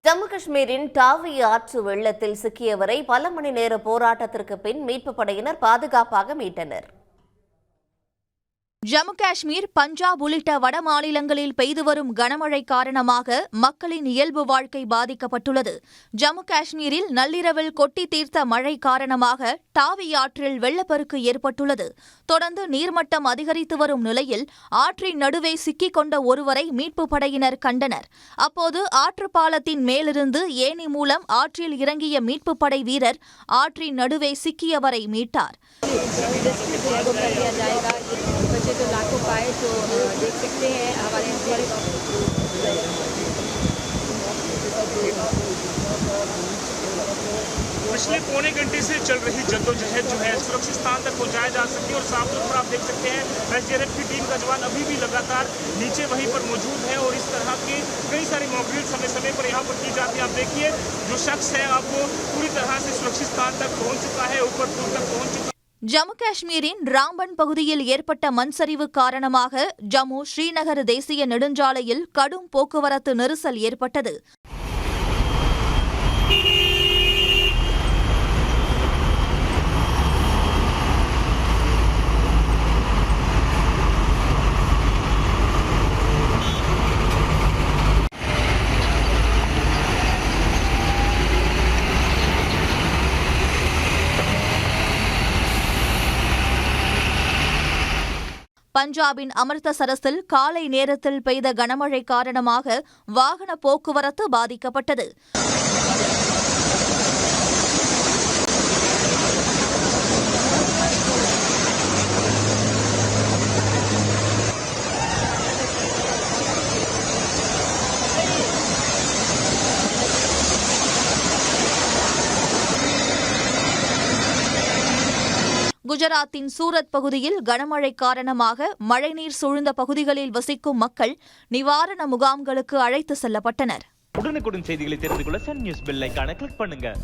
ஜம்மு காஷ்மீரின் டாவி ஆற்று வெள்ளத்தில் சிக்கியவரை பல மணி நேர போராட்டத்திற்கு பின் மீட்புப் படையினர் பாதுகாப்பாக மீட்டனர். ஜம்மு காஷ்மீர், பஞ்சாப் உள்ளிட்ட வட மாநிலங்களில் பெய்து வரும் கனமழை காரணமாக மக்களின் இயல்பு வாழ்க்கை பாதிக்கப்பட்டுள்ளது. ஜம்மு காஷ்மீரில் நள்ளிரவில் கொட்டி தீர்த்த மழை காரணமாக டாவி ஆற்றில் வெள்ளப்பெருக்கு ஏற்பட்டுள்ளது. தொடர்ந்து நீர்மட்டம் அதிகரித்து வரும் நிலையில் ஆற்றின் நடுவே சிக்கிக் கொண்ட ஒருவரை மீட்புப் படையினர் கண்டனர். அப்போது ஆற்றுப்பாலத்தின் மேலிருந்து ஏணி மூலம் ஆற்றில் இறங்கிய மீட்புப் படை வீரர் ஆற்றின் நடுவே சிக்கியவரை மீட்டார். जो लाखों पाए तो देख सकते हैं हमारे पिछले पौने घंटे से चल रही जद्दोजहद जो है सुरक्षित स्थान तक पहुंचाया जा सके और साफ तौर पर आप देख सकते हैं एसडीआरएफ की टीम का जवान अभी भी लगातार नीचे वहीं पर मौजूद है और इस तरह की कई सारी मॉकड्रिल समय समय पर यहाँ पर की जाती है। आप देखिए जो शख्स है आपको पूरी तरह से सुरक्षित स्थान तक पहुँच चुका है, ऊपर पुल तक पहुँच चुका है। ஜம்மு காஷ்மீரின் ராம்பன் பகுதியில் ஏற்பட்ட மண் சரிவு காரணமாக ஜம்மு ஸ்ரீநகர் தேசிய நெடுஞ்சாலையில் கடும் போக்குவரத்து நெரிசல் ஏற்பட்டது. பஞ்சாபின் அமிர்தசரஸில் காலை நேரத்தில் பெய்த கனமழை காரணமாக வாகன போக்குவரத்து பாதிக்கப்பட்டது. குஜராத்தின் சூரத் பகுதியில் கனமழை காரணமாக மழைநீர் சூழ்ந்த பகுதிகளில் வசிக்கும் மக்கள் நிவாரண முகாம்களுக்கு அழைத்து செல்லப்பட்டனர். உடனுக்குடன் செய்திகளை தெரிந்து கொள்ள சன் நியூஸ் பெல் ஐகானை கிளிக் பண்ணுங்க.